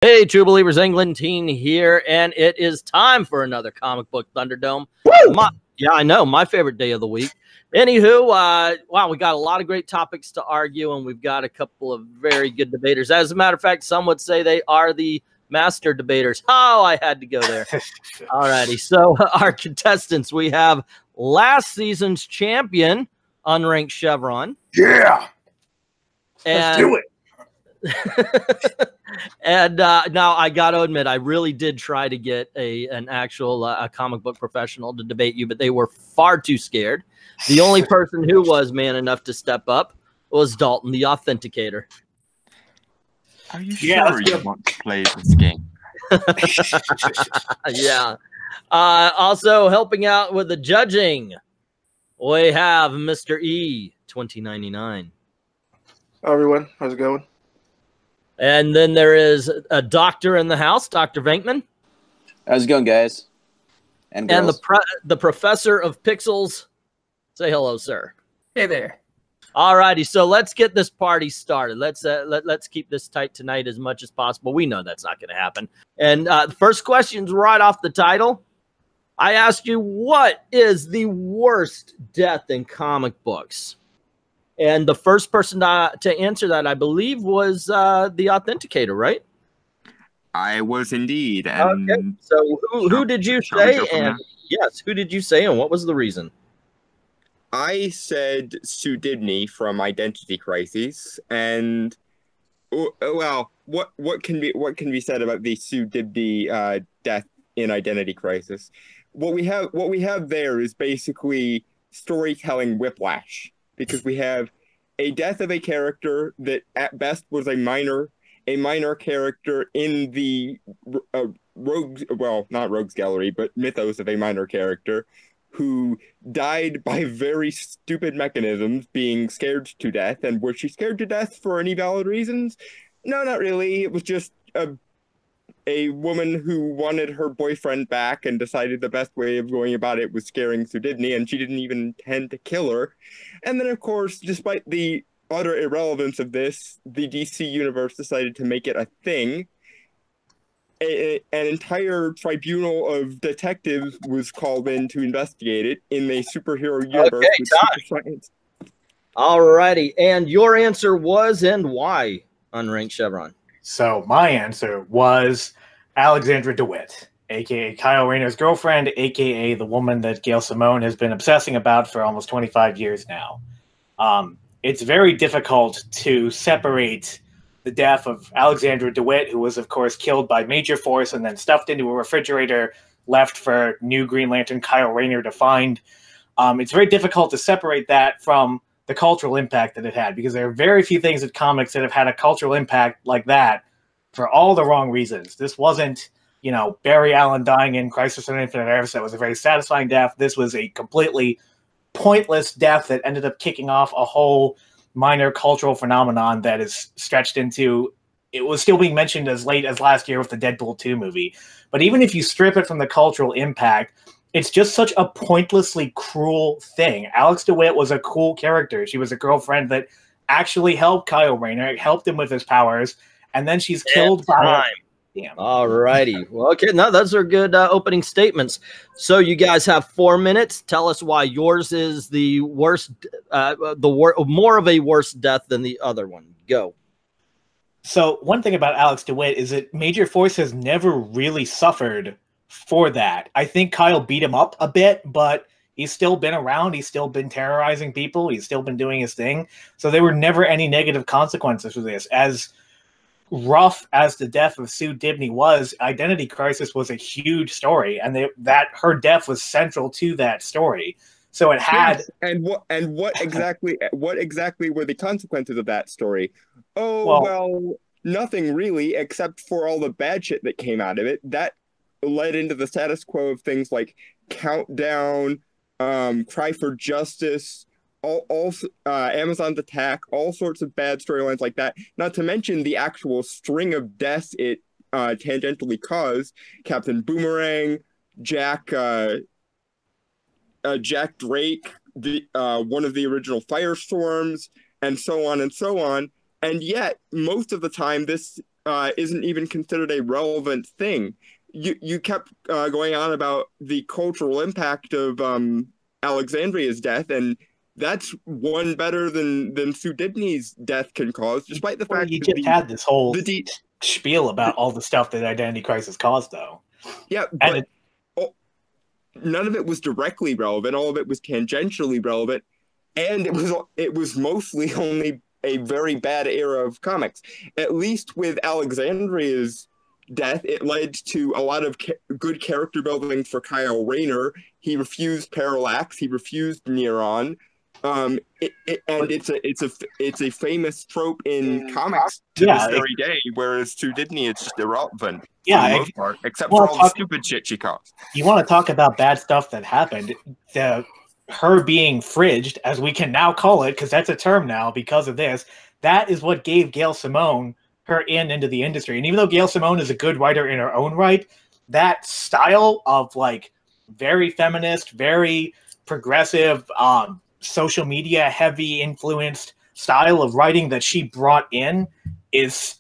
Hey, True Believers, England Teen here, and it is time for another Comic Book Thunderdome. Yeah, I know, my favorite day of the week. Anywho, wow, we got a lot of great topics to argue, and we've got a couple of very good debaters. As a matter of fact, some would say they are the master debaters. Oh, I had to go there. Alrighty, so our contestants, we have last season's champion, Unranked Chevron. Yeah, let's do it. And now I got to admit, I really did try to get an actual comic book professional to debate you, but they were far too scared. The only person who was man enough to step up was Dalton, the Authenticator. Are you sure you want to play this game? Yeah. Also helping out with the judging, we have Mr. E, 2099. Hi, everyone. How's it going? And then there is a doctor in the house, Dr. Venkman. How's it going, guys? And the professor of pixels. Say hello, sir. Hey there. All righty, so let's get this party started. Let's keep this tight tonight as much as possible. We know that's not going to happen. And the first question's right off the title. I asked you, what is the worst death in comic books? And the first person to answer that, I believe, was the Authenticator, right? I was indeed. And okay. So who did you say? And yes, who did you say, and what was the reason? I said Sue Dibney from Identity Crisis, and well, what can be said about the Sue Dibney death in Identity Crisis? What we have there is basically storytelling whiplash. Because we have a death of a character that at best was a minor character in the not rogues gallery, but mythos of a minor character who died by very stupid mechanisms, being scared to death. And was she scared to death for any valid reasons? No, not really. It was just a woman who wanted her boyfriend back and decided the best way of going about it was scaring Sue Dibney, and she didn't even intend to kill her. And then, of course, despite the utter irrelevance of this, the DC universe decided to make it a thing. An entire tribunal of detectives was called in to investigate it in a superhero universe with super science. Alrighty, and your answer was and why, Unranked Chevron? So my answer was Alexandra DeWitt, a.k.a. Kyle Rayner's girlfriend, a.k.a. the woman that Gail Simone has been obsessing about for almost 25 years now. It's very difficult to separate the death of Alexandra DeWitt, who was, of course, killed by Major Force and then stuffed into a refrigerator, left for new Green Lantern Kyle Rayner to find. It's very difficult to separate that from the cultural impact that it had, because there are very few things in comics that have had a cultural impact like that for all the wrong reasons. This wasn't, Barry Allen dying in Crisis on Infinite Earths. That was a very satisfying death. This was a completely pointless death that ended up kicking off a whole minor cultural phenomenon that is stretched into, it was still being mentioned as late as last year with the Deadpool 2 movie. But even if you strip it from the cultural impact, it's just such a pointlessly cruel thing. Alex DeWitt was a cool character. She was a girlfriend that actually helped Kyle Rayner, helped him with his powers, and then she's killed by... Damn. All righty. Well, okay, no, those are good opening statements. So you guys have 4 minutes. Tell us why yours is the worst, more of a worse death than the other one. Go. So one thing about Alex DeWitt is that Major Force has never really suffered for that. I think Kyle beat him up a bit, but he's still been around. He's still been terrorizing people. He's still been doing his thing. So there were never any negative consequences for this. As rough as the death of Sue Dibney was, Identity Crisis was a huge story, and that her death was central to that story. So it had... Yes. And what exactly were the consequences of that story? Oh, well, nothing really, except for all the bad shit that came out of it. That led into the status quo of things like Countdown, Cry for Justice, Amazon's Attack, all sorts of bad storylines like that. Not to mention the actual string of deaths it tangentially caused. Captain Boomerang, Jack Drake, one of the original Firestorms, and so on and so on. And yet, most of the time, this isn't even considered a relevant thing. You kept going on about the cultural impact of Alexandria's death, and that's one better than Sue Dibney's death can cause, despite the fact you that just had this whole the spiel about all the stuff that Identity Crisis caused, though. Yeah, but none of it was directly relevant. All of it was tangentially relevant, and it was mostly only a very bad era of comics. At least with Alexandria's death, it led to a lot of good character building for Kyle Rayner. He refused Parallax. He refused Neuron. And it's a famous trope in comics to this very day. Whereas to Disney, it's just irrelevant for the most part, except for all the stupid shit she caused. You want to talk about bad stuff that happened? Her being fridged, as we can now call it, because that's a term now because of this. That is what gave Gail Simone her into the industry. And even though Gail Simone is a good writer in her own right, that style of like very feminist, very progressive, social media heavy influenced style of writing that she brought in is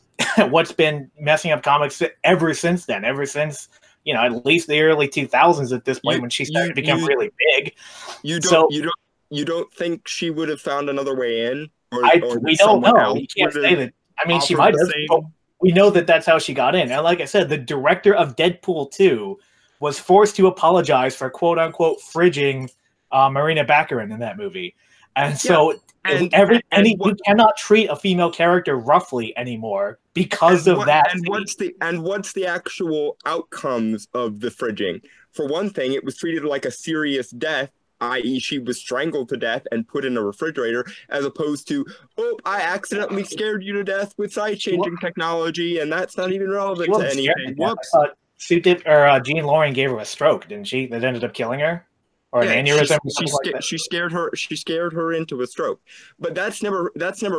what's been messing up comics ever since then. Ever since, you know, at least the early 2000s at this point when she started to become really big. You don't think she would have found another way in? We don't know. You can't say that. I mean, she might have. But we know that that's how she got in. And like I said, the director of Deadpool 2 was forced to apologize for quote unquote fridging Marina Baccarin in that movie. And so you cannot treat a female character roughly anymore because of that. And what's the actual outcomes of the fridging? For one thing, it was treated like a serious death, i.e. she was strangled to death and put in a refrigerator, as opposed to, oh, I accidentally scared you to death with size-changing technology, and that's not even relevant to anything. Whoops. Jean Loring gave her a stroke, didn't she? That ended up killing her? Or an aneurysm? She scared her into a stroke. But that's never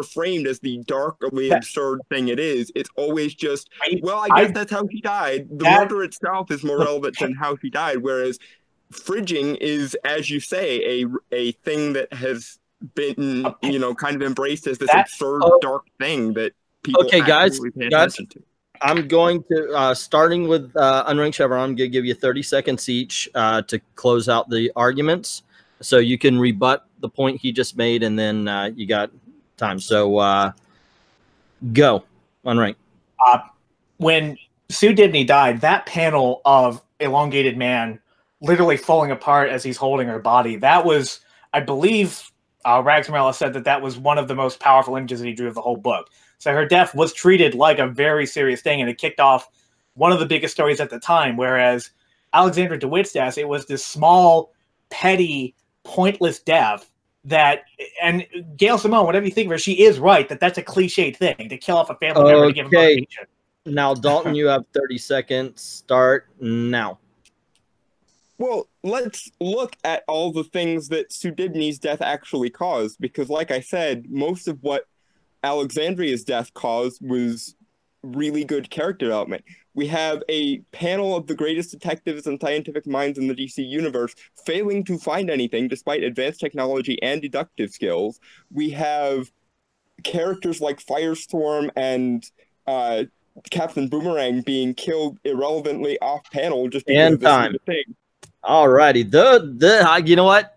framed as the darkly absurd thing it is. It's always just, I guess that's how she died. The murder itself is more relevant than how she died, whereas fridging is, as you say, a thing that has been kind of embraced as this absurd dark thing that people pay attention to. I'm going to starting with Unranked Chevron. I'm going to give you 30 seconds each to close out the arguments, so you can rebut the point he just made, and then you got time. So go, Unranked. When Sue Dibney died, that panel of elongated man literally falling apart as he's holding her body, that was, I believe, Rags Morella said that was one of the most powerful images that he drew of the whole book. So her death was treated like a very serious thing, and it kicked off one of the biggest stories at the time, whereas Alexandra DeWitt's death, it was this small, petty, pointless death that, and Gail Simone, whatever you think of her, she is right that that's a cliched thing, to kill off a family member to give them motivation. Now, Dalton, you have 30 seconds. Start now. Well, let's look at all the things that Sue Dibney's death actually caused, because like I said, most of what Alexandria's death caused was really good character development. We have a panel of the greatest detectives and scientific minds in the DC universe failing to find anything despite advanced technology and deductive skills. We have characters like Firestorm and Captain Boomerang being killed irrelevantly off panel just because this is the thing. All righty. You know what?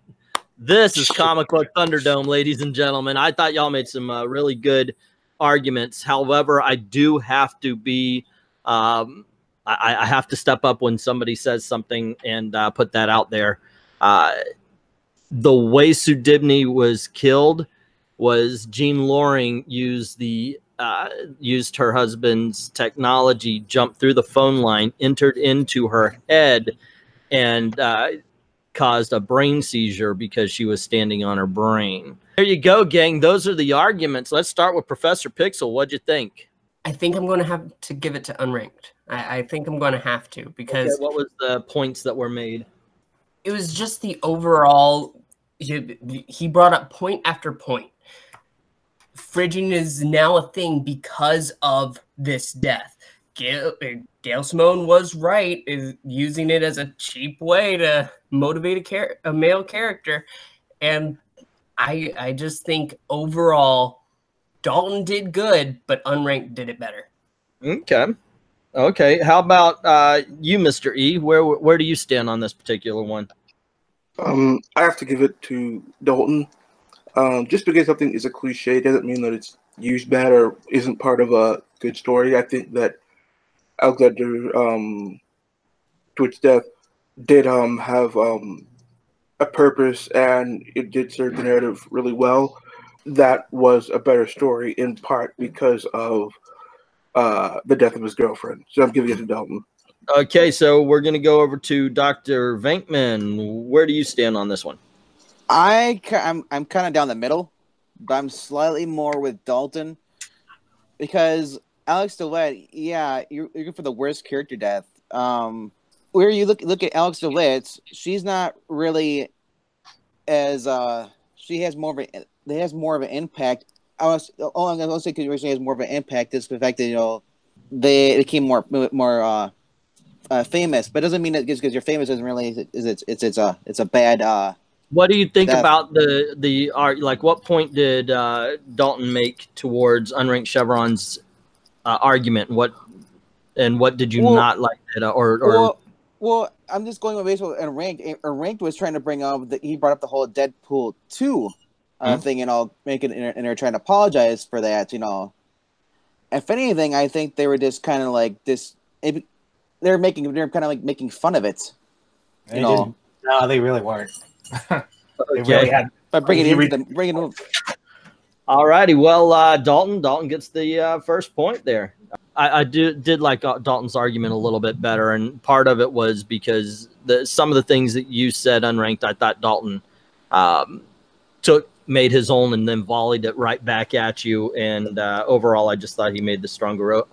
This is Comic Book Thunderdome, ladies and gentlemen. I thought y'all made some really good arguments. However, I do have to be, I have to step up when somebody says something and put that out there. The way Sue Dibney was killed was Jean Loring used her husband's technology, jumped through the phone line, entered into her head, and caused a brain seizure because she was standing on her brain. There you go, gang. Those are the arguments. Let's start with Professor Pixel. What'd you think? I think I'm going to have to give it to Unranked. I think I'm going to have to, because... Okay, what was the points that were made? It was just the overall... He brought up point after point. Fridging is now a thing because of this death. Gail Simone was right, is using it as a cheap way to motivate a male character. And I just think overall, Dalton did good, but Unranked did it better. Okay. Okay. How about you, Mr. E? Where do you stand on this particular one? I have to give it to Dalton. Just because something is a cliche doesn't mean that it's used bad or isn't part of a good story. I think that Alexander Twitch's death did have a purpose, and it did serve the narrative really well. That was a better story in part because of the death of his girlfriend. So I'm giving it to Dalton. Okay, so we're going to go over to Dr. Venkman. Where do you stand on this one? I'm kind of down the middle, but I'm slightly more with Dalton because Alex DeWitt, yeah, you're looking for the worst character death. Where you look at Alex DeWitt, she's not really as she has more of an impact. I'm gonna say because she has more of an impact is the fact that they became more famous, but it doesn't mean that just because you're famous doesn't really it's a bad. What do you think about the art? Like, what point did Dalton make towards Unranked Chevron's argument? What did you not like it? Well, I'm just going with baseball and ranked. Ranked was trying to bring up that he brought up the whole Deadpool 2 thing, and they're trying to apologize for that. If anything, I think they were just kind of like this. They're kind of like making fun of it. No, they really weren't. They really had. But bringing it. All righty. Well, Dalton gets the first point there. I did like Dalton's argument a little bit better, and part of it was because some of the things that you said unranked, I thought Dalton made his own and then volleyed it right back at you. And overall, I just thought he made the stronger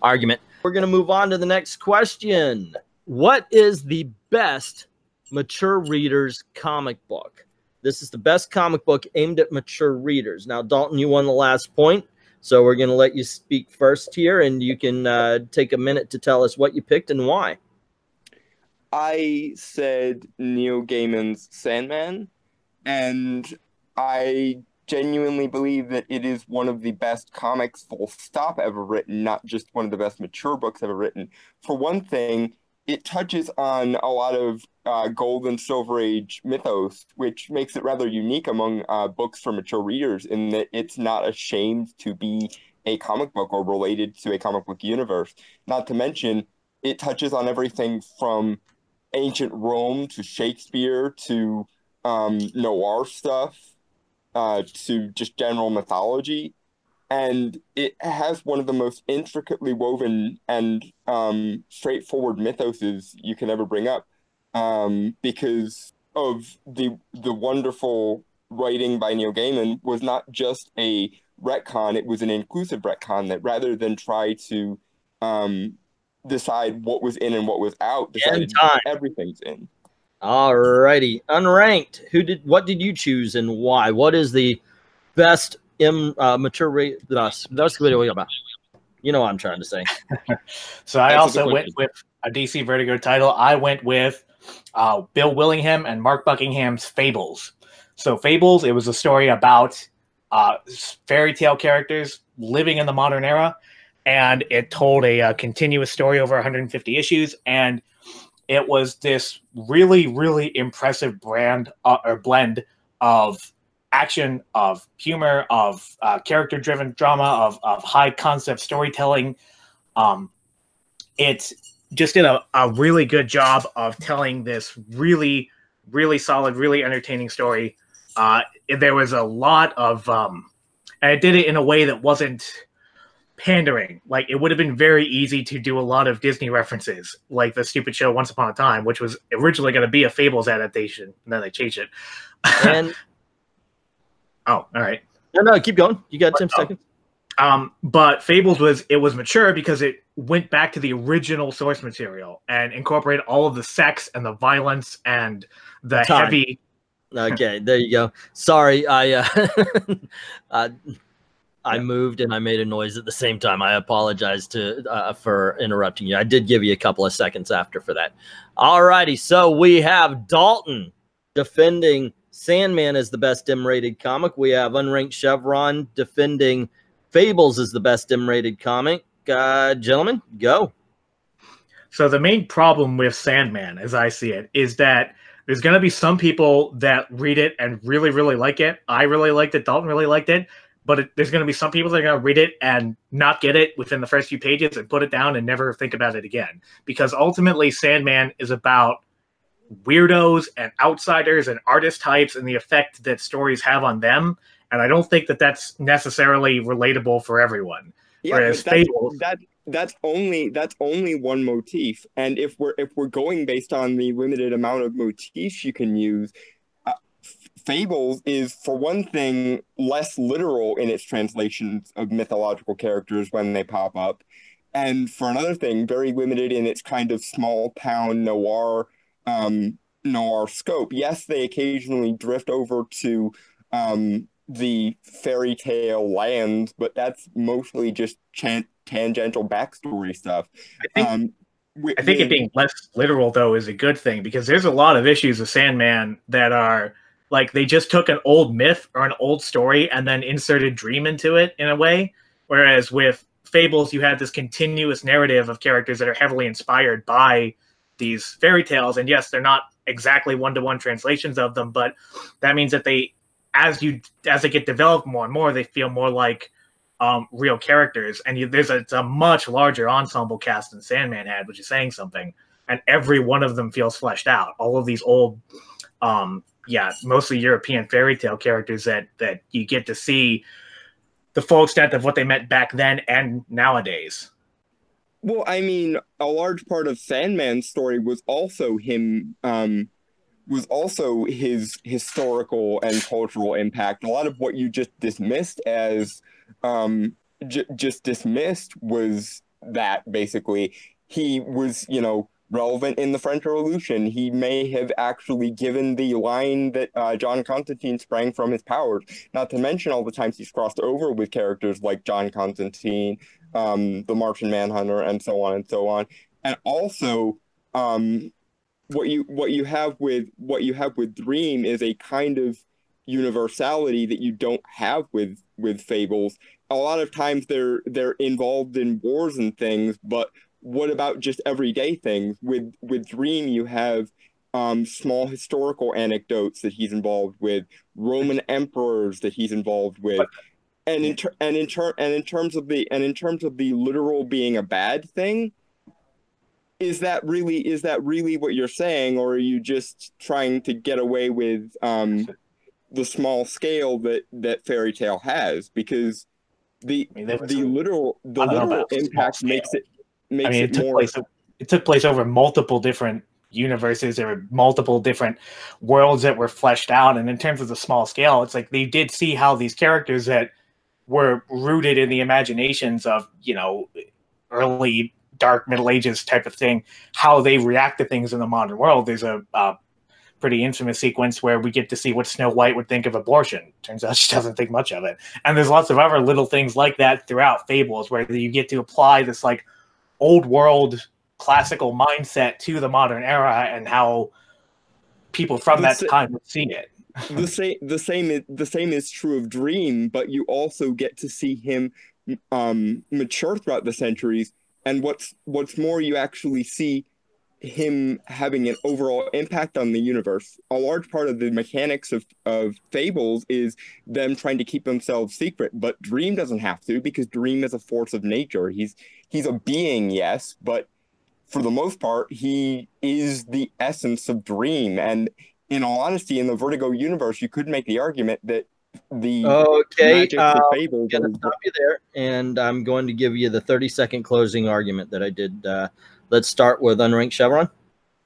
argument. We're going to move on to the next question. What is the best mature readers comic book? This is the best comic book aimed at mature readers. Now, Dalton, you won the last point, so we're going to let you speak first here, and you can take a minute to tell us what you picked and why. I said Neil Gaiman's Sandman, and I genuinely believe that it is one of the best comics full stop ever written, not just one of the best mature books ever written. For one thing, it touches on a lot of Gold and Silver Age mythos, which makes it rather unique among books for mature readers in that it's not ashamed to be a comic book or related to a comic book universe. Not to mention, it touches on everything from ancient Rome to Shakespeare to noir stuff to just general mythology. And it has one of the most intricately woven and straightforward mythoses you can ever bring up because of the wonderful writing by Neil Gaiman was not just a retcon, it was an inclusive retcon that rather than try to decide what was in and what was out, decided everything's in. All righty. Unranked. What did you choose and why? What is the best mature rate? That's what about. You know what I'm trying to say. So I also went with a DC Vertigo title. I went with Bill Willingham and Mark Buckingham's Fables. So Fables, it was a story about fairy tale characters living in the modern era, and it told a continuous story over 150 issues, and it was this really, really impressive blend of action, of humor, of character-driven drama, of high-concept storytelling. It just did a really good job of telling this really, really solid, really entertaining story. There was a lot of... and it did it in a way that wasn't pandering. Like, it would have been very easy to do a lot of Disney references, like the stupid show Once Upon a Time, which was originally going to be a Fables adaptation, and then they changed it. And oh, all right. No, keep going. You got 10 seconds. But Fables was mature because it went back to the original source material and incorporated all of the sex and the violence and the heavy. Okay, there you go. Sorry, I moved and I made a noise at the same time. I apologize for interrupting you. I did give you a couple of seconds after for that. All righty, so we have Dalton defending Sandman as the best M-rated comic. We have Unranked Chevron defending Fables as the best M-rated comic. Gentlemen, go. So the main problem with Sandman, as I see it, is that there's going to be some people that read it and really, really like it. I really liked it. Dalton really liked it. But there's going to be some people that are going to read it and not get it within the first few pages and put it down and never think about it again. Because ultimately, Sandman is about weirdos and outsiders and artist types and the effect that stories have on them. And I don't think that that's necessarily relatable for everyone. Yeah, whereas Fables... that's only one motif, and if we're going based on the limited amount of motifs you can use, Fables is, for one thing, less literal in its translations of mythological characters when they pop up, and for another thing, very limited in its kind of small town noir scope. Yes, they occasionally drift over to the fairy tale lands, but that's mostly just tangential backstory stuff. I think it being less literal, though, is a good thing, because there's a lot of issues with Sandman that are like they just took an old myth or an old story and then inserted dream into it in a way, whereas with Fables you had this continuous narrative of characters that are heavily inspired by these fairy tales, and yes, they're not exactly one-to-one translations of them, but that means that they, as they get developed more and more, they feel more like real characters, and it's a much larger ensemble cast than Sandman had, which is saying something. And every one of them feels fleshed out. All of these old, mostly European fairy tale characters that you get to see the full extent of what they meant back then and nowadays. Well, I mean, a large part of Sandman's story was also him. Was also his historical and cultural impact. A lot of what you just dismissed as just dismissed was that basically he was, relevant in the French Revolution. He may have actually given the line that John Constantine sprang from his powers, not to mention all the times he's crossed over with characters like John Constantine, the Martian Manhunter, and so on and so on. And also, what you have with Dream is a kind of universality that you don't have with Fables. A lot of times they're involved in wars and things, but what about just everyday things? With Dream, you have small historical anecdotes that he's involved with, Roman emperors that he's involved with, and in terms of the literal being a bad thing. Is that really what you're saying, or are you just trying to get away with the small scale that fairy tale has? Because the literal impact makes it more. It took place over multiple different universes. There were multiple different worlds that were fleshed out, and in terms of the small scale, it's like they did see how these characters that were rooted in the imaginations of early Dark Middle Ages type of thing, how they react to things in the modern world. There's a pretty infamous sequence where we get to see what Snow White would think of abortion. Turns out she doesn't think much of it. And there's lots of other little things like that throughout Fables where you get to apply this like old world classical mindset to the modern era and how people from that time would see it. The same is true of Dream, but you also get to see him mature throughout the centuries. And what's more, you actually see him having an overall impact on the universe. A large part of the mechanics of Fables is them trying to keep themselves secret, but Dream doesn't have to, because Dream is a force of nature. He's a being, yes, but for the most part, he is the essence of Dream. And in all honesty, in the Vertigo universe, you could make the argument that the magic of Fables. I'm going to stop you there, and I'm going to give you the 30-second closing argument that I did. Let's start with Unranked Chevron.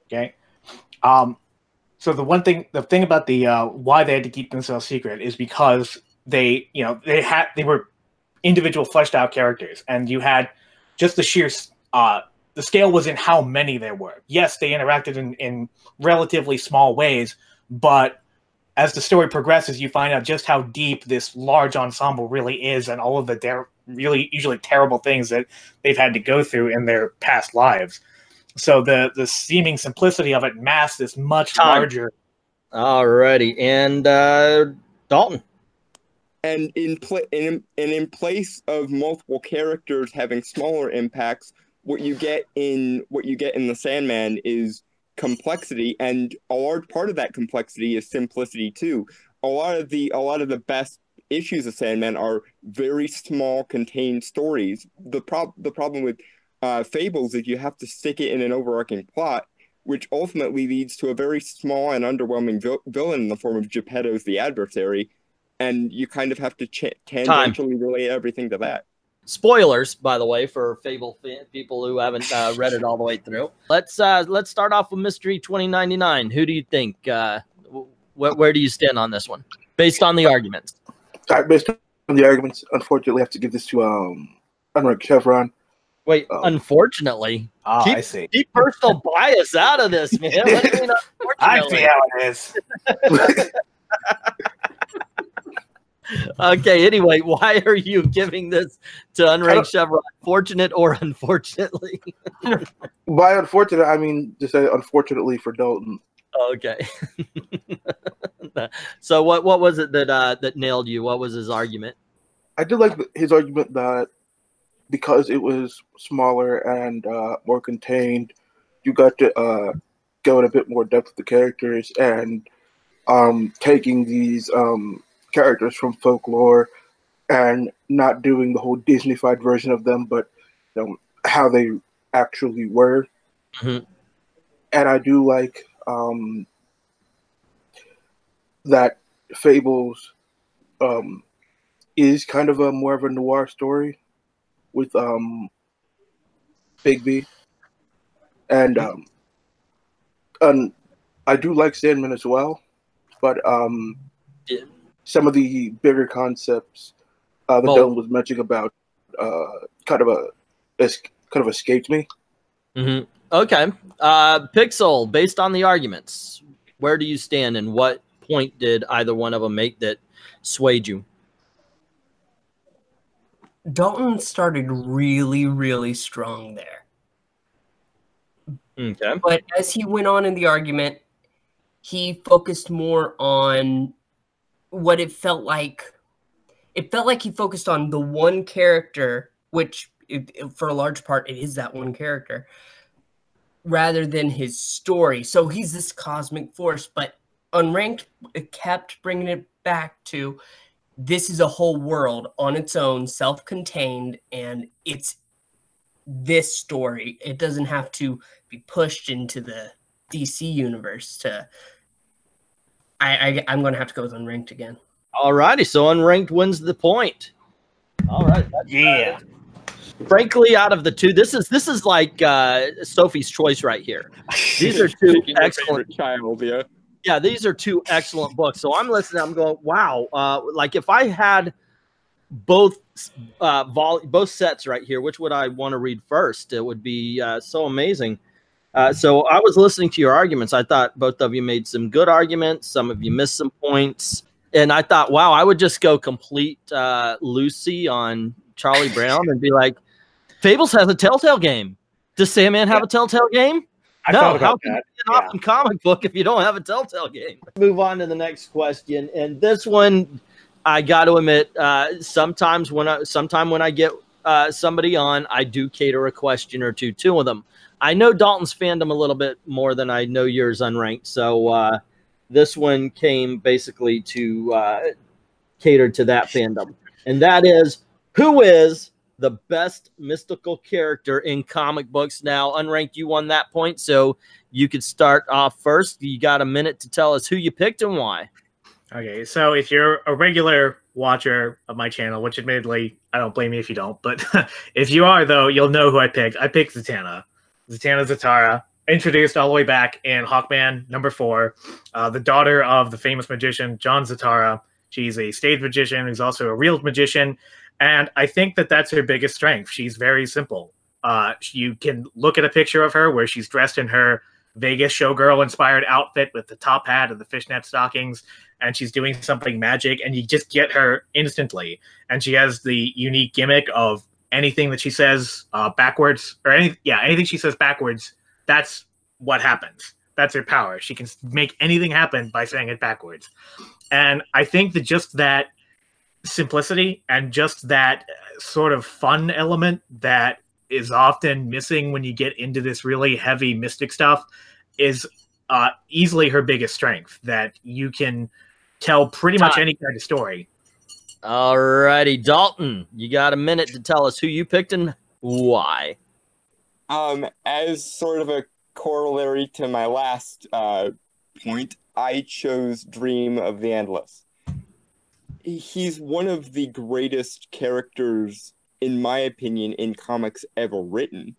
Okay. So the thing about the why they had to keep themselves secret is because they were individual fleshed out characters, and you had just the sheer the scale was in how many there were. Yes, they interacted in relatively small ways, but as the story progresses, you find out just how deep this large ensemble really is, and all of the really usually terrible things that they've had to go through in their past lives. So the seeming simplicity of it masks this much larger. Alrighty, and Dalton. And in place of multiple characters having smaller impacts, what you get in the Sandman is complexity, and a large part of that complexity is simplicity too. A lot of the best issues of Sandman are very small, contained stories. The problem with Fables is you have to stick it in an overarching plot, which ultimately leads to a very small and underwhelming villain in the form of Geppetto's the Adversary, and you kind of have to tangentially relate everything to that. Spoilers, by the way, for Fable people who haven't read it all the way through. Let's start off with Mystery 2099. Who do you think? Where do you stand on this one, based on the arguments? Based on the arguments, unfortunately, I have to give this to Unranked Chevron. Wait, unfortunately. I see. Keep personal bias out of this, man. What do you mean, I see how it is. Okay, anyway, why are you giving this to Unranked Chevron? Fortunate or unfortunately? By unfortunate, I mean to say unfortunately for Dalton. Okay. So what was it that nailed you? What was his argument? I did like his argument that because it was smaller and more contained, you got to go in a bit more depth with the characters, and taking these characters from folklore and not doing the whole Disney-fied version of them, but how they actually were. Mm-hmm. And I do like that Fables is kind of more of a noir story with Bigby, and I do like Sandman as well, but some of the bigger concepts that Dylan was mentioning about kind of escaped me. Mm-hmm. Okay, Pixel. Based on the arguments, where do you stand, and what point did either one of them make that swayed you? Dalton started really, really strong there. Okay. But as he went on in the argument, he focused more on what it felt like. It felt like he focused on the one character, which for a large part, it is that one character, rather than his story. So he's this cosmic force, but Unranked kept bringing it back to this is a whole world on its own, self-contained, and it's this story. It doesn't have to be pushed into the DC universe to... I'm going to have to go with Unranked again. All righty, so Unranked wins the point. All right. Yeah. Frankly, out of the two, this is like Sophie's Choice right here. These are two excellent child, yeah. Yeah, these are two excellent books. So I'm listening. I'm going, wow. Like if I had both sets right here, which would I want to read first? It would be so amazing. So I was listening to your arguments. I thought both of you made some good arguments. Some of you missed some points. And I thought, wow, I would just go complete Lucy on Charlie Brown and be like, Fables has a Telltale game. Does Sandman have a Telltale game? No, how can you be an awesome comic book if you don't have a Telltale game? Move on to the next question. And this one, I got to admit, sometimes when I get somebody on, I do cater a question or two to them. I know Dalton's fandom a little bit more than I know yours, Unranked. So this one came basically to cater to that fandom. And that is, who is the best mystical character in comic books? Now, Unranked, you won that point, so you could start off first. You got a minute to tell us who you picked and why. Okay, so if you're a regular watcher of my channel, which admittedly, I don't blame you if you don't, but if you are, though, you'll know who I picked. I picked Zatanna. Zatanna Zatara, introduced all the way back in Hawkman #4, the daughter of the famous magician John Zatara. She's a stage magician who's also a real magician, and I think that that's her biggest strength. She's very simple. You can look at a picture of her where she's dressed in her Vegas showgirl-inspired outfit with the top hat and the fishnet stockings, and she's doing something magic, and you just get her instantly. And she has the unique gimmick of anything that she says backwards, or anything she says backwards, that's what happens. That's her power. She can make anything happen by saying it backwards. And I think that just that simplicity and just that sort of fun element that is often missing when you get into this really heavy mystic stuff is easily her biggest strength, that you can tell pretty much any kind of story. All righty, Dalton, you got a minute to tell us who you picked and why. As sort of a corollary to my last point, I chose Dream of the Endless. He's one of the greatest characters, in my opinion, in comics ever written.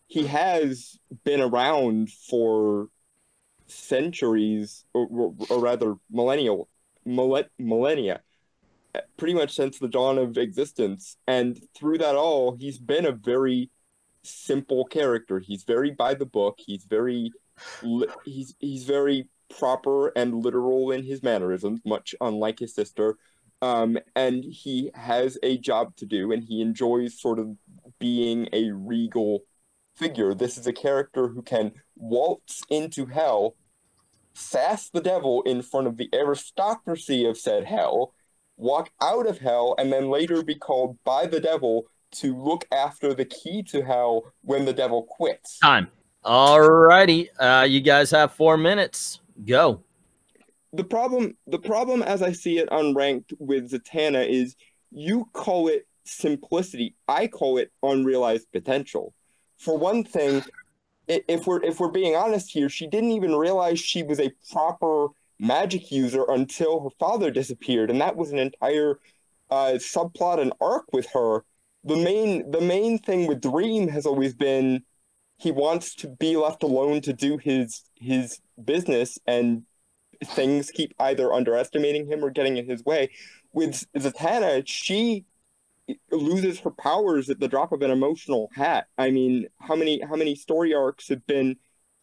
He has been around for centuries, or rather millennia, pretty much since the dawn of existence. And through that all, he's been a very simple character. He's very by the book. He's very proper and literal in his mannerisms, much unlike his sister. And he has a job to do, and he enjoys sort of being a regal figure. This is a character who can waltz into hell, sass the devil in front of the aristocracy of said hell, walk out of hell, and then later be called by the devil to look after the key to hell when the devil quits. Time. All righty. You guys have 4 minutes. Go. The problem as I see it unranked with Zatanna is you call it simplicity. I call it unrealized potential. For one thing, if we're being honest here, she didn't even realize she was a proper magic user until her father disappeared, and that was an entire subplot and arc with her. The main thing with Dream has always been he wants to be left alone to do his business, and things keep either underestimating him or getting in his way. With Zatanna, she loses her powers at the drop of an emotional hat. I mean, how many story arcs have been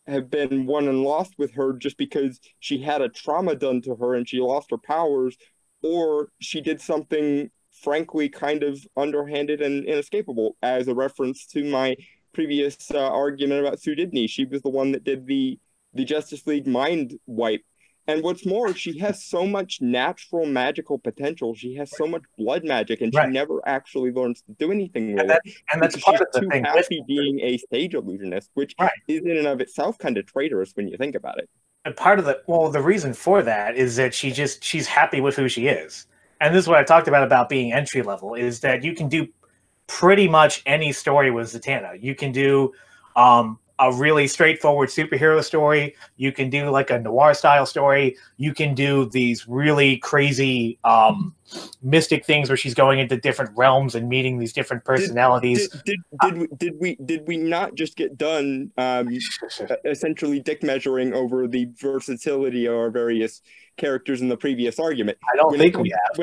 won and lost with her just because she had a trauma done to her and she lost her powers, or she did something frankly kind of underhanded and inescapable. As a reference to my previous argument about Sue Dibney, she was the one that did the Justice League mind wipe. And what's more, she has so much natural magical potential. She has so much blood magic, and she never actually learns to do anything with it. And that's part of the thing. She's too happy being a stage illusionist, which is in and of itself kind of traitorous when you think about it. And part of the reason for that is that she's happy with who she is. And this is what I talked about being entry level, is that you can do pretty much any story with Zatanna. You can do a really straightforward superhero story. You can do like a noir style story. You can do these really crazy mystic things where she's going into different realms and meeting these different personalities. Did we not just get done essentially dick measuring over the versatility of our various characters in the previous argument? I don't think we have.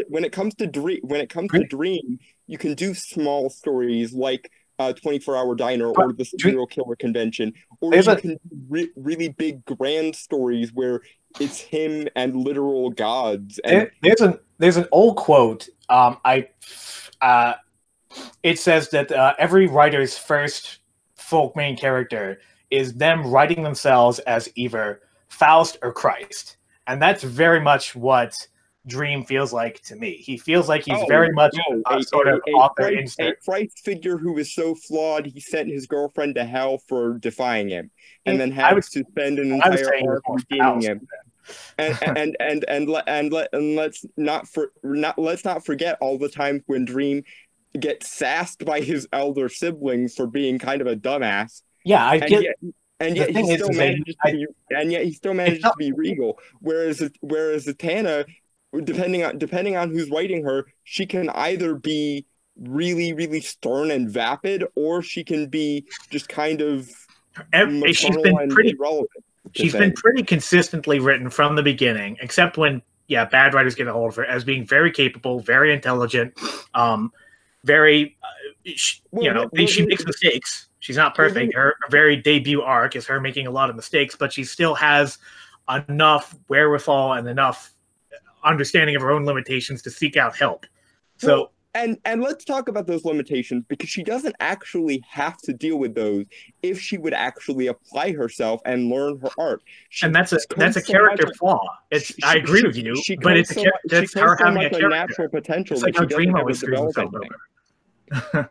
When it comes to Dream, you can do small stories like 24-Hour Diner or the Serial Killer Convention, or you can do really big grand stories where it's him and literal gods. And there's an old quote. It says that every writer's first folk main character is them writing themselves as either Faust or Christ, and that's very much what Dream feels like to me. He feels like he's very much a sort of author instinct. A Christ figure who is so flawed he sent his girlfriend to hell for defying him, and then had to spend an entire arc redeeming him. Let's not forget all the times when Dream gets sassed by his elder siblings for being kind of a dumbass. Yeah, And yet he still manages to be regal. Whereas Zatanna, depending on who's writing her, she can either be really, really stern and vapid, or she can be just kind of irrelevant. She's been pretty consistently written from the beginning, except when bad writers get a hold of her, as being very capable, very intelligent, she makes mistakes. She's not perfect. Her very debut arc is her making a lot of mistakes, but she still has enough wherewithal and enough understanding of her own limitations to seek out help. So And let's talk about those limitations, because she doesn't actually have to deal with those if she would actually apply herself and learn her art. And that's a character flaw. I agree with you, but it's that's her having a character. Natural potential. It's like how Dream always screws himself over.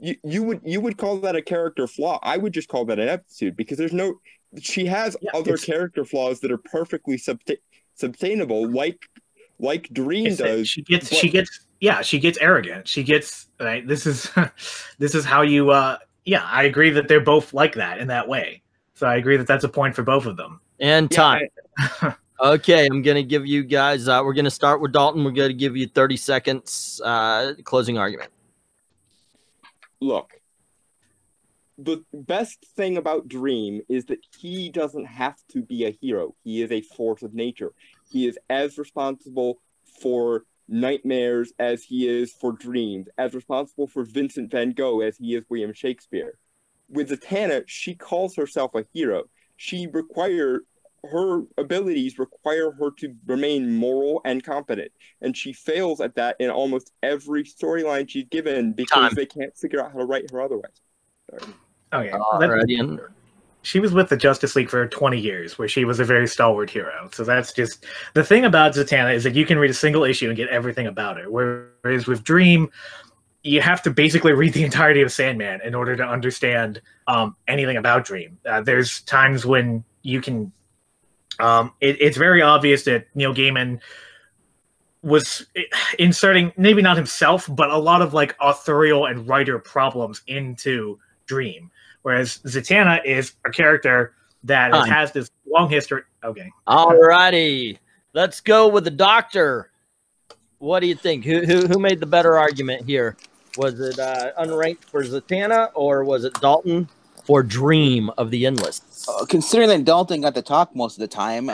You would call that a character flaw. I would just call that an aptitude, because she has other character flaws that are perfectly sustainable, like Dream does. She gets arrogant. She gets right. This is how you. I agree that they're both like that in that way. So I agree that that's a point for both of them. And time. Okay, I'm gonna give you guys. We're gonna start with Dalton. We're gonna give you 30 seconds. Closing argument. Look, the best thing about Dream is that he doesn't have to be a hero. He is a force of nature. He is as responsible for nightmares as he is for dreams, as responsible for Vincent van Gogh as he is William Shakespeare. With Zatanna, she calls herself a hero. Her abilities require her to remain moral and competent, and she fails at that in almost every storyline she's given because they can't figure out how to write her otherwise. Sorry. Okay. She was with the Justice League for 20 years, where she was a very stalwart hero. So that's just the thing about Zatanna, is that you can read a single issue and get everything about her. Whereas with Dream, you have to basically read the entirety of Sandman in order to understand anything about Dream. There's times when you can. It's very obvious that Neil Gaiman was inserting, maybe not himself, but a lot of like authorial and writer problems into Dream. Whereas Zatanna is a character that has this long history. Okay. All righty. Let's go with the Doctor. What do you think? Who made the better argument here? Was it unranked for Zatanna, or was it Dalton for Dream of the Endless? Considering that Dalton got to talk most of the time,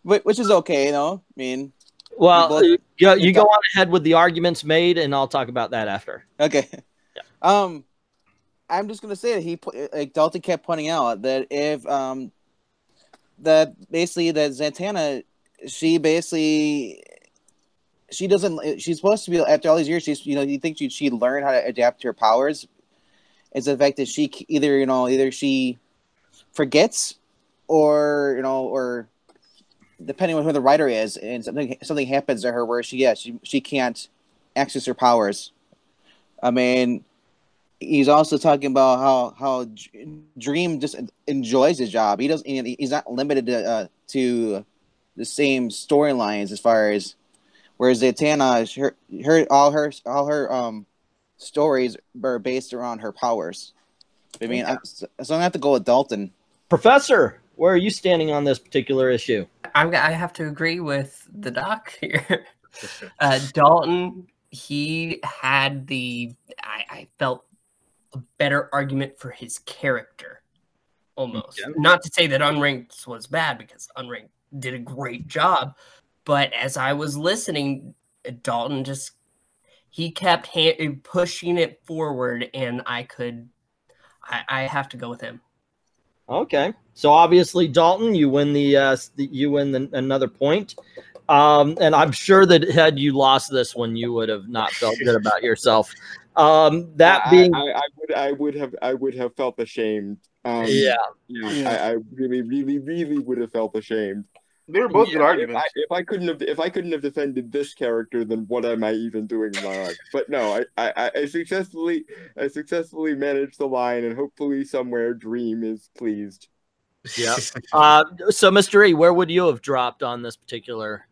which is okay, you know. I mean, well, you go on ahead with the arguments made, and I'll talk about that after. Okay. Yeah. I'm just gonna say that Dalton kept pointing out that if that Zatanna, she's supposed to be, after all these years, you think she'd learn how to adapt to her powers. It's the fact that she either she forgets, or depending on who the writer is, and something happens to her where she can't access her powers. I mean, he's also talking about how Dream just enjoys his job. He's not limited to the same storylines as far as, whereas Zatanna, all her stories are based around her powers. I mean, so I'm gonna have to go with Dalton. Professor, where are you standing on this particular issue? I have to agree with the doc here. Dalton, he had I felt a better argument for his character, almost. Okay. Not to say that Unranked was bad, because Unranked did a great job, but as I was listening, Dalton he kept pushing it forward, and I have to go with him. Okay, so obviously Dalton, you win another point, and I'm sure that had you lost this one, you would have not felt good about yourself. I would have felt ashamed. I really would have felt ashamed. They were both good arguments. If I couldn't have defended this character, then what am I even doing in my life? But no, I successfully managed the line, and hopefully somewhere Dream is pleased. Yeah. So Mr. E, where would you have dropped on this particular?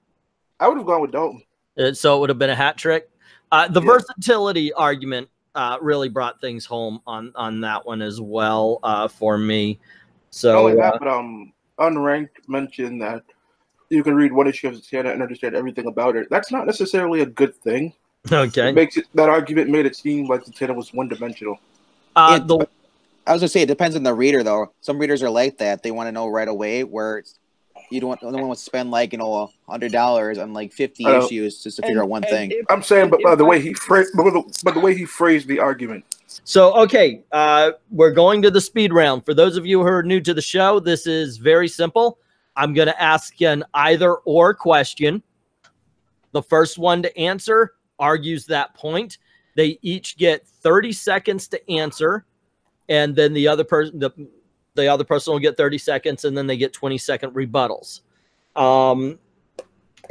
I would have gone with Dalton. So it would have been a hat trick. The versatility argument really brought things home on that one as well for me. So not only that, but Unranked mentioned that you can read one issue of Zatanna and understand everything about her. That's not necessarily a good thing. Okay. That argument made it seem like Zatanna was one-dimensional. I was gonna say, it depends on the reader, though. Some readers are like that; they want to know right away. Where you don't want to spend $100 on 50 issues just to figure out one thing. I'm saying, but by the way he phrased the argument. So okay, we're going to the speed round. For those of you who are new to the show, this is very simple. I'm going to ask an either or question. The first one to answer argues that point. They each get 30 seconds to answer, and then the other person will get 30 seconds, and then they get 20-second rebuttals.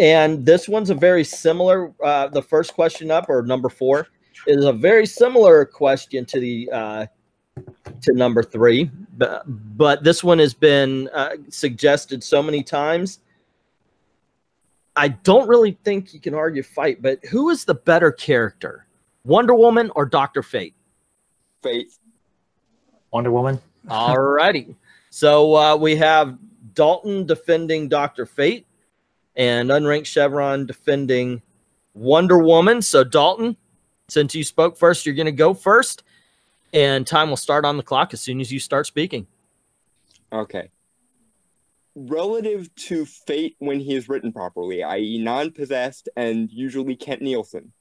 And this one's a very similar, the first question up, or number 4, is a very similar question to the to number 3, but this one has been suggested so many times. I don't really think you can argue fight, but who is the better character, Wonder Woman or Dr. Fate? Fate. Wonder Woman. All righty. So we have Dalton defending Dr. Fate and Unranked Chevron defending Wonder Woman. So Dalton, since you spoke first, you're going to go first, and time will start on the clock as soon as you start speaking. Okay. Relative to Fate when he is written properly, i.e. non-possessed and usually Kent Nielsen,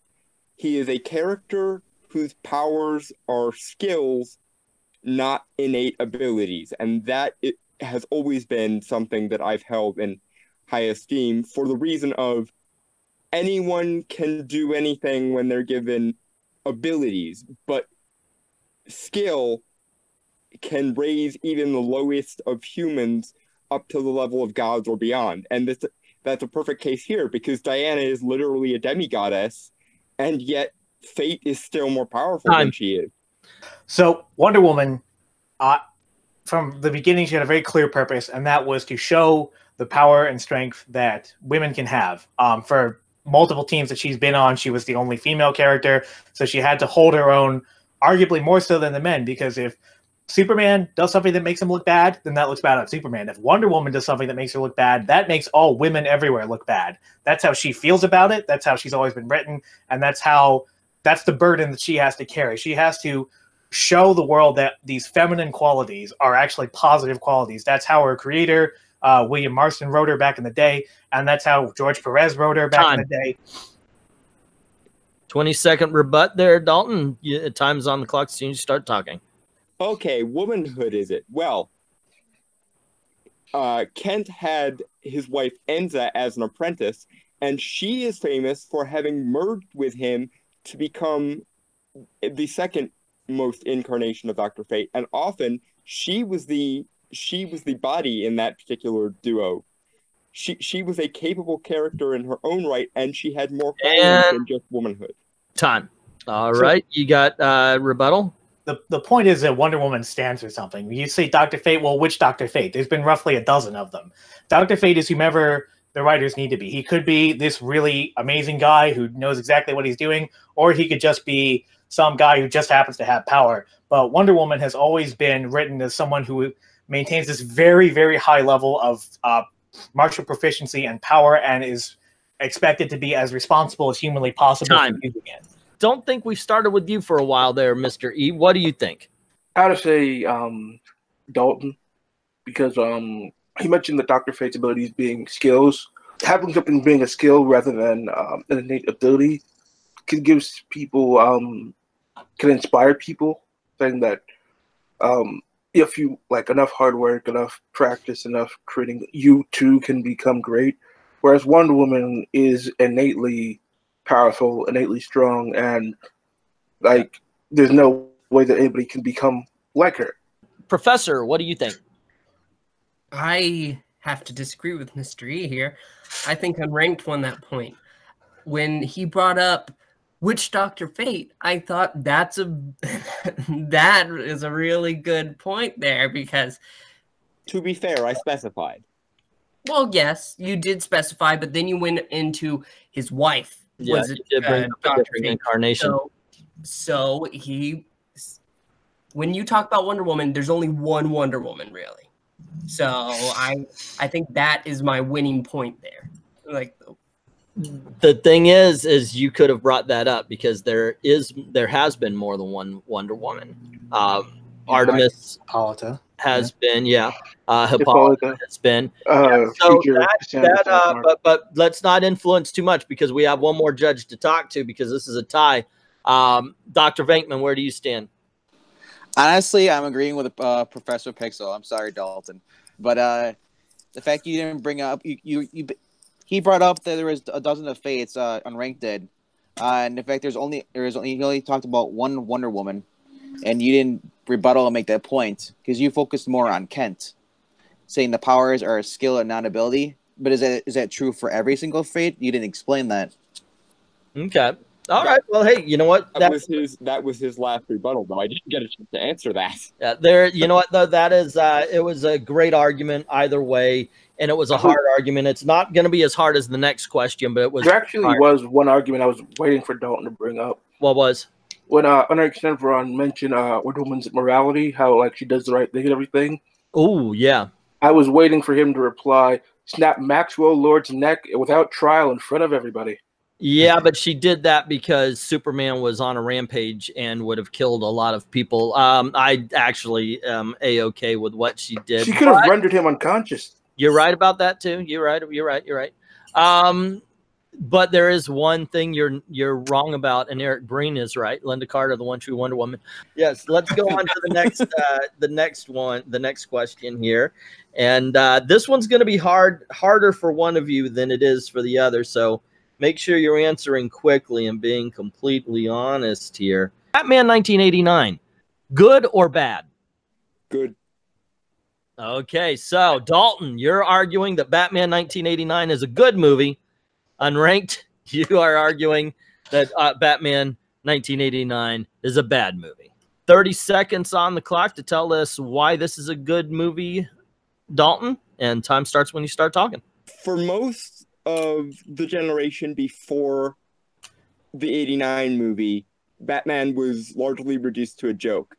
he is a character whose powers are skills, not innate abilities. And that has always been something that I've held in high esteem, for the reason of anyone can do anything when they're given abilities, but skill can raise even the lowest of humans up to the level of gods or beyond. And that's a perfect case here, because Diana is literally a demigoddess, and yet Fate is still more powerful than she is. So Wonder Woman, from the beginning, she had a very clear purpose, and that was to show the power and strength that women can have. For multiple teams that she's been on, she was the only female character, so she had to hold her own, arguably more so than the men, because if Superman does something that makes him look bad, then that looks bad on Superman. If Wonder Woman does something that makes her look bad, that makes all women everywhere look bad. That's how she feels about it. That's how she's always been written, and that's the burden that she has to carry. She has to show the world that these feminine qualities are actually positive qualities. That's how her creator, William Marston, wrote her back in the day, and that's how George Perez wrote her back in the day. 20-second rebut there, Dalton. Time's on the clock as soon as you start talking. Okay, womanhood is it? Well, Kent had his wife Enza as an apprentice, and she is famous for having merged with him to become the second most incarnation of Dr. Fate, and often she was the body in that particular duo. She was a capable character in her own right, and she had more qualities than just womanhood. Time. All right, you got rebuttal? The point is that Wonder Woman stands for something. You say Dr. Fate, well, which Dr. Fate? There's been roughly a dozen of them. Dr. Fate is whomever the writers need to be. He could be this really amazing guy who knows exactly what he's doing, or he could just be some guy who just happens to have power. But Wonder Woman has always been written as someone who maintains this very, very high level of martial proficiency and power, and is expected to be as responsible as humanly possible for using it. Don't think we've started with you for a while there, Mr. E. What do you think? I would say Dalton, because he mentioned the Dr. Fate's abilities being skills. Having something being a skill rather than an innate ability can give people, can inspire people, saying that if you like enough hard work, enough practice, enough training, you too can become great. Whereas Wonder Woman is innately powerful, innately strong, and like there's no way that anybody can become like her. Professor, what do you think? I have to disagree with Mr. E here. I think Unranked won that point. When he brought up which Dr. Fate, I thought that is a really good point there, because to be fair, I specified. Well, yes, you did specify, but then you went into his wife. Yeah, was it Dr. Fate incarnation? So when you talk about Wonder Woman, there's only one Wonder Woman, really. So I think that is my winning point there. Like, the thing is you could have brought that up, because there has been more than one Wonder Woman. Artemis Hippolyta has been, Hippolyta has been. But let's not influence too much, because we have one more judge to talk to, because this is a tie. Dr. Venkman, where do you stand? Honestly, I'm agreeing with Professor Pixel. I'm sorry, Dalton, but the fact you didn't bring up he brought up that there was a dozen of fates Unranked did, and in fact, he only talked about one Wonder Woman, and you didn't rebuttal and make that point because you focused more on Kent, saying the powers are a skill and not ability. But is that true for every single fate? You didn't explain that. Okay. All right. Well, hey, you know what? That was his last rebuttal, though. I didn't get a chance to answer that. You know what, though? That is, it was a great argument either way, and it was a hard argument. It's not going to be as hard as the next question, but it was. There actually was one argument I was waiting for Dalton to bring up. What was? When Unranked Chevron mentioned Wonder Woman's morality, how like she does the right thing and everything. Oh, yeah. I was waiting for him to reply, snap Maxwell Lord's neck without trial in front of everybody. Yeah, but she did that because Superman was on a rampage and would have killed a lot of people. I actually am A-okay with what she did. She could have rendered him unconscious. You're right about that too. You're right. But there is one thing you're wrong about, and Eric Breen is right. Linda Carter, the one true Wonder Woman. Yes, let's go on to the next question here. And this one's going to be harder for one of you than it is for the other. So make sure you're answering quickly and being completely honest here. Batman 1989, good or bad? Good. Okay, so Dalton, you're arguing that Batman 1989 is a good movie. Unranked, you are arguing that Batman 1989 is a bad movie. 30 seconds on the clock to tell us why this is a good movie, Dalton, and time starts when you start talking. For most of the generation before the 89 movie, Batman was largely reduced to a joke.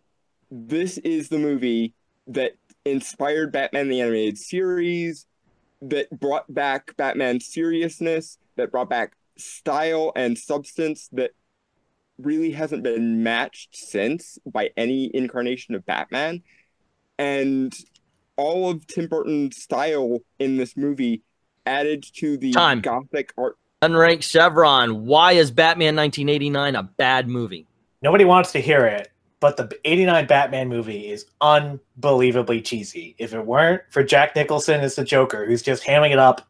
This is the movie that inspired Batman the Animated Series, that brought back Batman's seriousness, that brought back style and substance that really hasn't been matched since by any incarnation of Batman. And all of Tim Burton's style in this movie added to the gothic art. Unranked Chevron, why is Batman 1989 a bad movie? Nobody wants to hear it, but the 89 Batman movie is unbelievably cheesy. If it weren't for Jack Nicholson as the Joker, who's just hamming it up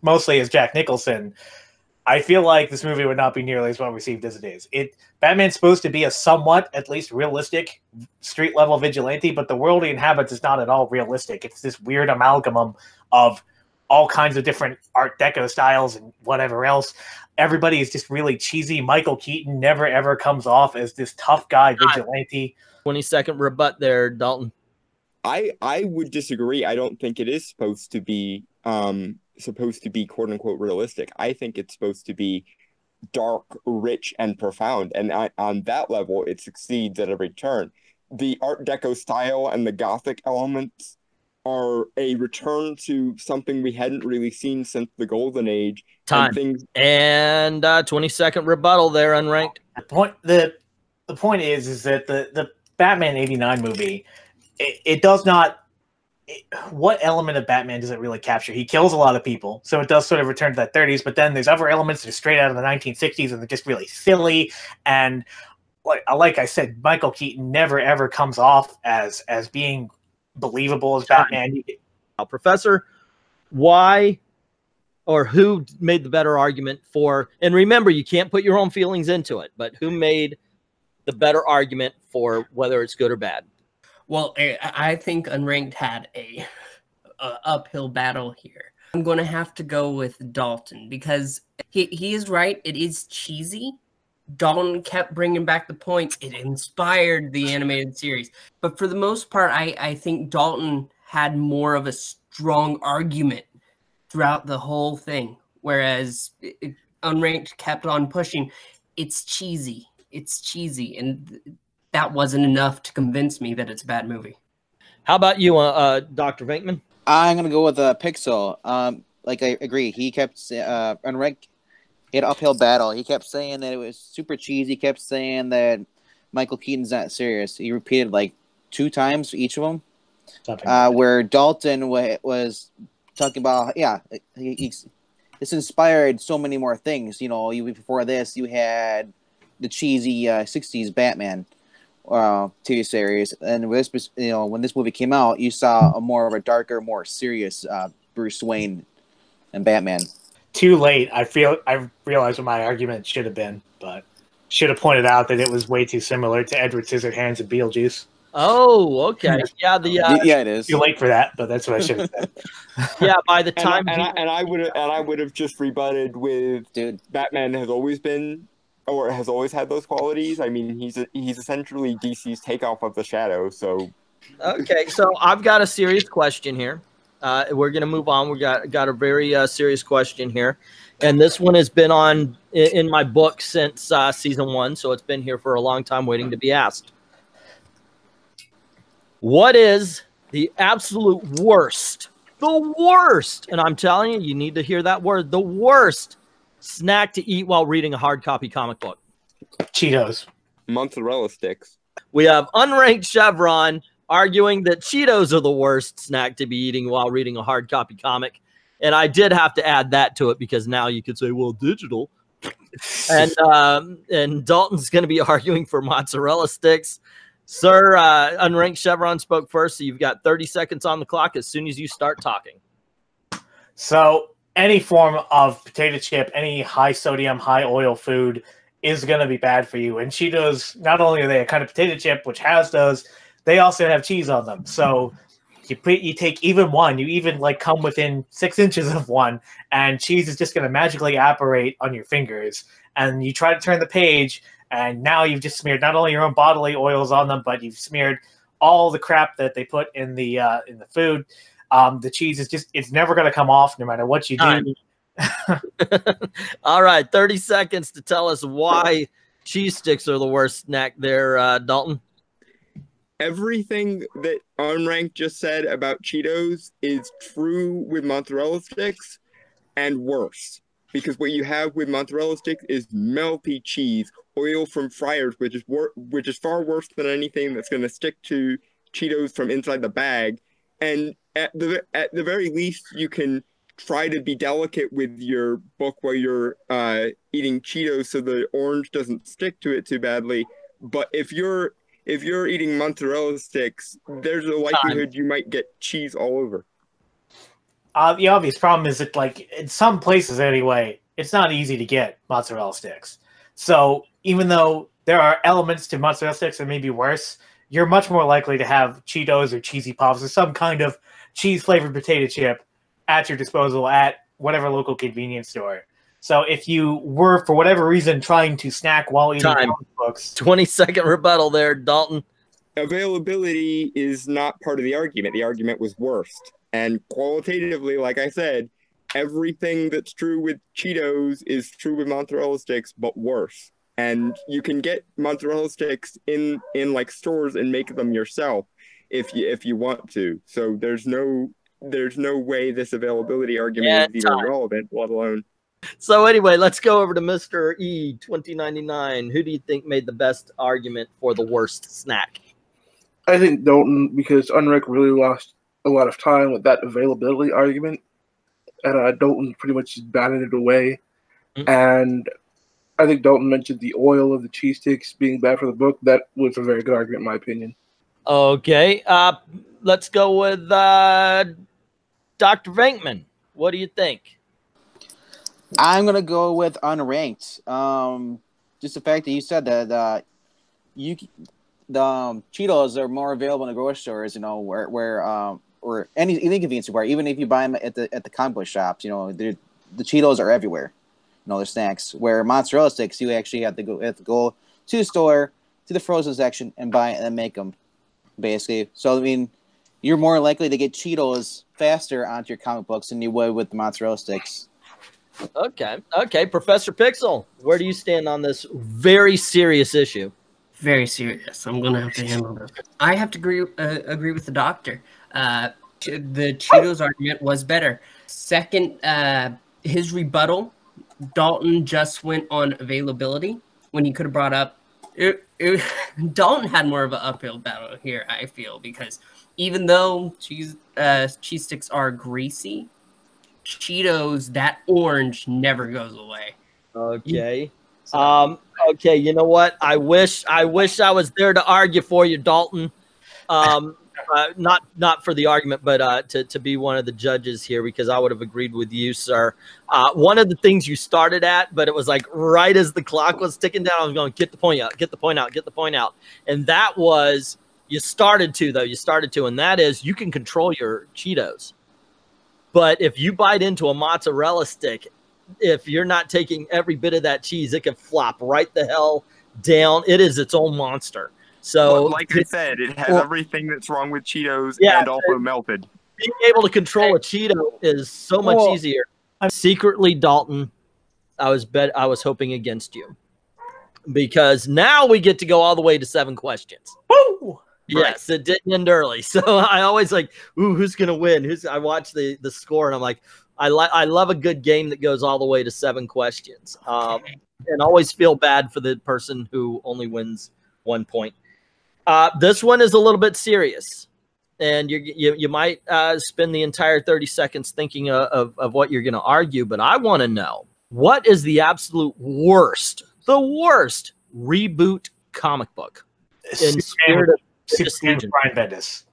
mostly as Jack Nicholson, I feel like this movie would not be nearly as well received as it is. Batman's supposed to be a somewhat, at least realistic, street-level vigilante, but the world he inhabits is not at all realistic. It's this weird amalgam of all kinds of different Art Deco styles and whatever else. Everybody is just really cheesy. Michael Keaton never, ever comes off as this tough guy vigilante. 20-second rebut there, Dalton. I would disagree. I don't think it is supposed to be quote unquote realistic. I think it's supposed to be dark, rich, and profound. And on that level, it succeeds at every turn. The Art Deco style and the Gothic elements are a return to something we hadn't really seen since the Golden Age. And 20-second rebuttal there, Unranked. The point is that the Batman 89 movie, it does not. What element of Batman does it really capture? He kills a lot of people, so it does sort of return to that 30s, but then there's other elements that are straight out of the 1960s and they're just really silly. And like I said, Michael Keaton never ever comes off as being believable as Batman. Now, Professor, why or who made the better argument for, and remember, you can't put your own feelings into it, but who made the better argument for whether it's good or bad? Well, I think Unranked had a uphill battle here. I'm going to have to go with Dalton because he is right. It is cheesy. Dalton kept bringing back the points. It inspired the animated series. But for the most part, I think Dalton had more of a strong argument throughout the whole thing, whereas Unranked kept on pushing. It's cheesy. It's cheesy, and that wasn't enough to convince me that it's a bad movie. How about you, Dr. Venkman? I'm going to go with Pixel. Like, I agree. He kept Unranked. He had an uphill battle. He kept saying that it was super cheesy. He kept saying that Michael Keaton's not serious. He repeated like 2 times for each of them. Where Dalton was talking about, this inspired so many more things. You know, before this, you had the cheesy 60s Batman TV series, and with this, when this movie came out, you saw a more of a darker, more serious Bruce Wayne and Batman. too late. I realized what my argument should have been, but should have pointed out that it was way too similar to Edward Scissorhands and Beetlejuice. Oh, okay. Yeah, yeah, it is. Too late for that, but that's what I should have said. Yeah, by the time I would have just rebutted with, dude, Batman has always been, or has always had those qualities. I mean, he's essentially DC's takeoff of the Shadow. So okay, so I've got a serious question here. We're gonna move on. We got a very serious question here, and this one has been on in my book since season 1, so it's been here for a long time, waiting to be asked. What is the absolute worst? The worst, and I'm telling you, you need to hear that word. The worst snack to eat while reading a hard copy comic book. Cheetos. mozzarella sticks. We have Unranked Chevron arguing that Cheetos are the worst snack to be eating while reading a hard copy comic. And I did have to add that to it because now you could say, well, digital. And Dalton's going to be arguing for mozzarella sticks. Sir, Unranked Chevron spoke first, so you've got 30 seconds on the clock as soon as you start talking. So any form of potato chip, any high sodium, high oil food is going to be bad for you. And Cheetos, not only are they a kind of potato chip, which has those, they also have cheese on them. So you take even one, you even like come within 6 inches of one, and cheese is just going to magically apparate on your fingers. And you try to turn the page, and now you've just smeared not only your own bodily oils on them, but you've smeared all the crap that they put in the food. The cheese is just—it's never going to come off, no matter what you do. All right, 30 seconds to tell us why cheese sticks are the worst snack there, Dalton. Everything that Unranked just said about Cheetos is true with mozzarella sticks, and worse. Because what you have with mozzarella sticks is melty cheese, oil from fryers, which is far worse than anything that's going to stick to Cheetos from inside the bag. And at the very least, you can try to be delicate with your book while you're eating Cheetos, so the orange doesn't stick to it too badly. But if you're eating mozzarella sticks, there's a likelihood you might get cheese all over. The obvious problem is that, like, in some places anyway, it's not easy to get mozzarella sticks. So even though there are elements to mozzarella sticks that may be worse, you're much more likely to have Cheetos or Cheesy Puffs or some kind of cheese-flavored potato chip at your disposal at whatever local convenience store. So if you were, for whatever reason, trying to snack while eating comic books... 20-second rebuttal there, Dalton. Availability is not part of the argument. The argument was worst. And qualitatively, like I said, everything that's true with Cheetos is true with mozzarella sticks, but worse. And you can get mozzarella sticks in like stores and make them yourself if you want to. So there's no way this availability argument is even relevant, let alone. So anyway, let's go over to Mr. E 2099. Who do you think made the best argument for the worst snack? I think Dalton, because Unrec really lost a lot of time with that availability argument, and Dalton pretty much just batted it away. Mm-hmm. And I think Dalton mentioned the oil of the cheese sticks being bad for the book. That was a very good argument, in my opinion. Okay, let's go with Dr. Venkman. What do you think? I'm gonna go with Unranked. Just the fact that you said that the Cheetos are more available in the grocery stores, you know, or any convenience store. Even if you buy them at the comic book shops, you know, the Cheetos are everywhere. You know, they're snacks. Where mozzarella sticks, you actually have to go to the store, to the frozen section, and buy it and make them, basically. So I mean, you're more likely to get Cheetos faster onto your comic books than you would with the mozzarella sticks. Okay, Professor Pixel, where do you stand on this very serious issue? Very serious. I'm gonna have to handle this. I have to agree with the doctor. The Cheetos argument was better. Second, his rebuttal, Dalton just went on availability when he could have brought up. Dalton had more of an uphill battle here, I feel, because even though cheese sticks are greasy, Cheetos, that orange never goes away. Okay. Okay, you know what? I wish I was there to argue for you, Dalton. not for the argument, but to be one of the judges here, because I would have agreed with you, sir. One of the things you started at, but it was like right as the clock was ticking down, I was going, get the point out, get the point out, get the point out. And that was, you started to, and that is, you can control your Cheetos. But if you bite into a mozzarella stick, if you're not taking every bit of that cheese, it can flop right the hell down. It is its own monster. So, well, like I said, it has everything that's wrong with Cheetos and also melted. Being able to control a Cheeto is so much easier. Secretly, Dalton, I was hoping against you, because now we get to go all the way to 7 questions. Woo! Yes, it didn't end early, so I always like, ooh, who's gonna win? I watch the score and I'm like, I love a good game that goes all the way to 7 questions, and always feel bad for the person who only wins 1 point. This one is a little bit serious, and you might spend the entire 30 seconds thinking of what you're going to argue, but I want to know, what is the absolute worst, reboot comic book in spirit of Brian Bendis?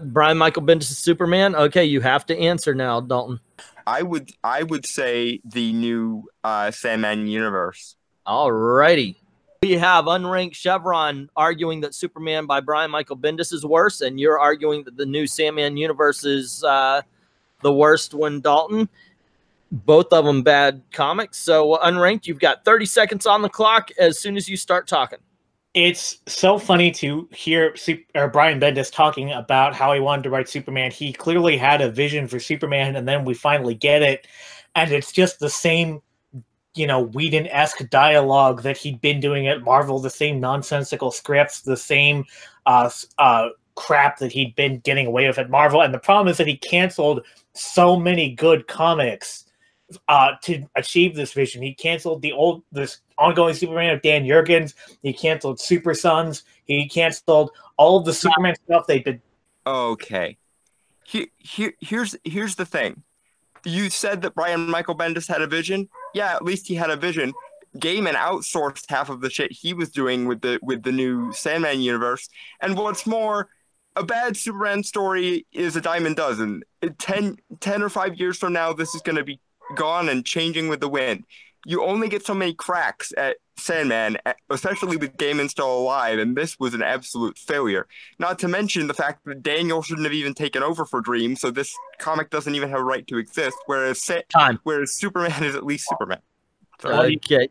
Brian Michael Bendis' Superman? Okay, you have to answer now, Dalton. I would say the new Sandman universe. All righty. We have Unranked Chevron arguing that Superman by Brian Michael Bendis is worse, and you're arguing that the new Sandman universe is the worst one, Dalton. Both of them bad comics. So, Unranked, you've got 30 seconds on the clock as soon as you start talking. It's so funny to hear Brian Bendis talking about how he wanted to write Superman. He clearly had a vision for Superman, and then we finally get it, and it's just the same, Whedon-esque dialogue that he'd been doing at Marvel, the same nonsensical scripts, the same crap that he'd been getting away with at Marvel. And the problem is that he canceled so many good comics to achieve this vision. He canceled this ongoing Superman of Dan Jurgens. He canceled Super Sons. He canceled all of the Superman stuff they did. Okay. Here's the thing. You said that Brian Michael Bendis had a vision. Yeah, at least he had a vision. Gaiman outsourced half of the shit he was doing with the new Sandman universe. And what's more, a bad Superman story is a dime a dozen. 10 or 5 years from now, this is going to be gone and changing with the wind. You only get so many cracks at Sandman, especially with Gaiman still alive, and this was an absolute failure. Not to mention the fact that Daniel shouldn't have even taken over for Dream, so this comic doesn't even have a right to exist, whereas Superman is at least Superman. So, okay.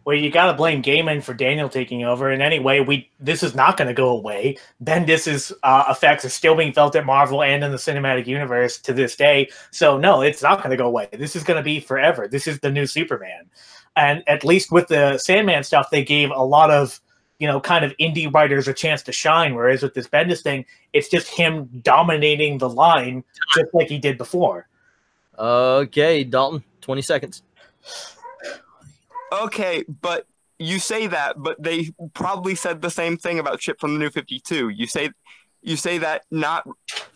Well, you got to blame Gaiman for Daniel taking over. And anyway, this is not going to go away. Bendis's effects are still being felt at Marvel and in the cinematic universe to this day. So, no, it's not going to go away. This is going to be forever. This is the new Superman. And at least with the Sandman stuff, they gave a lot of, kind of indie writers a chance to shine. Whereas with this Bendis thing, it's just him dominating the line just like he did before. Okay, Dalton, 20 seconds. Okay, but you say that, but they probably said the same thing about Chip from the New 52. You say that not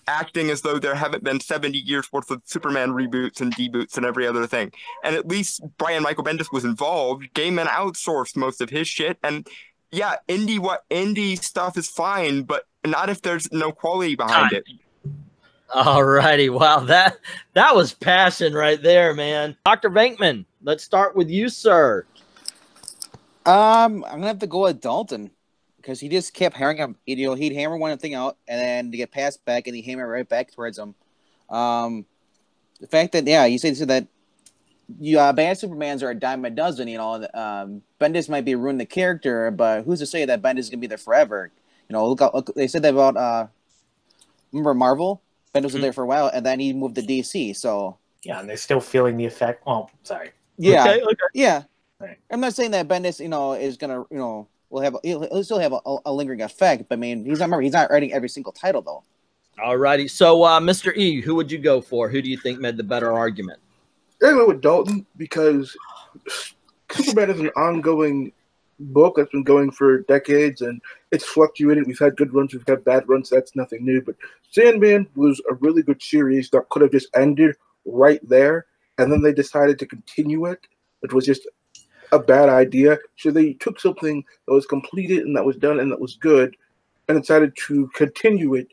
acting as though there haven't been 70 years worth of Superman reboots and deboots and every other thing. And at least Brian Michael Bendis was involved. Gaiman outsourced most of his shit. And yeah, indie stuff is fine, but not if there's no quality behind it. All righty. Wow, that was passion right there, man. Dr. Venkman, let's start with you, sir. I'm gonna have to go with Dalton, because he just kept hammering him. He'd hammer one thing out, and then to get passed back, and he'd hammer right back towards him. The fact that you said that bad Supermans are a dime a dozen. Bendis might be ruining the character, but who's to say that Bendis is gonna be there forever? Look, they said that about remember Marvel. Bendis was there for a while, and then he moved to DC. So yeah, and they're still feeling the effect. Oh, sorry. Yeah, okay. Yeah. Right. I'm not saying that Bendis, is gonna, he'll still have a lingering effect. But I mean, he's not writing every single title though. All righty. So, Mr. E, who would you go for? Who do you think made the better argument? I go with Dalton, because Superman is an ongoing book that's been going for decades, and it's fluctuated. We've had good runs, we've had bad runs. That's nothing new. But Sandman was a really good series that could have just ended right there, and then they decided to continue it, which was just a bad idea. So they took something that was completed and that was done and that was good, and decided to continue it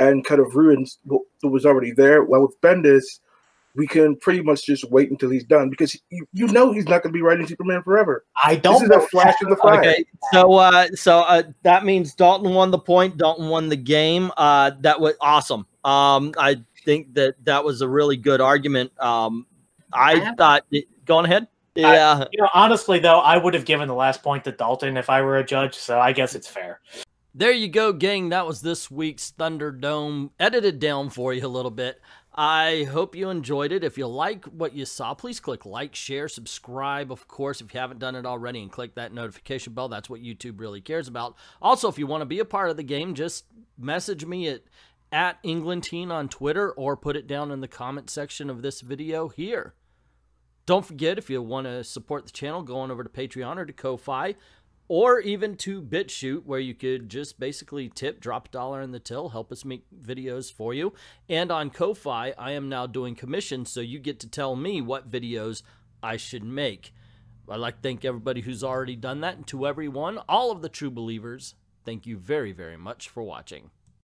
and kind of ruins what was already there. While with Bendis, we can pretty much just wait until he's done, because you know he's not going to be writing Superman forever. I don't. This is a flash in the fire. Okay, so that means Dalton won the point. Dalton won the game. That was awesome. I think that was a really good argument. I thought. Go on ahead. Yeah. Honestly, though, I would have given the last point to Dalton if I were a judge, so I guess it's fair. There you go, gang. That was this week's Thunderdome, edited down for you a little bit. I hope you enjoyed it. If you like what you saw, please click like, share, subscribe, of course, if you haven't done it already, and click that notification bell. That's what YouTube really cares about. Also, if you want to be a part of the game, just message me at Englandteen on Twitter, or put it down in the comment section of this video here. Don't forget, if you want to support the channel, go on over to Patreon or to Ko-Fi, or even to BitChute, where you could just basically drop $1 in the till, help us make videos for you. And on Ko-Fi, I am now doing commissions, so you get to tell me what videos I should make. I'd like to thank everybody who's already done that, and to everyone, all of the true believers, thank you very, very much for watching.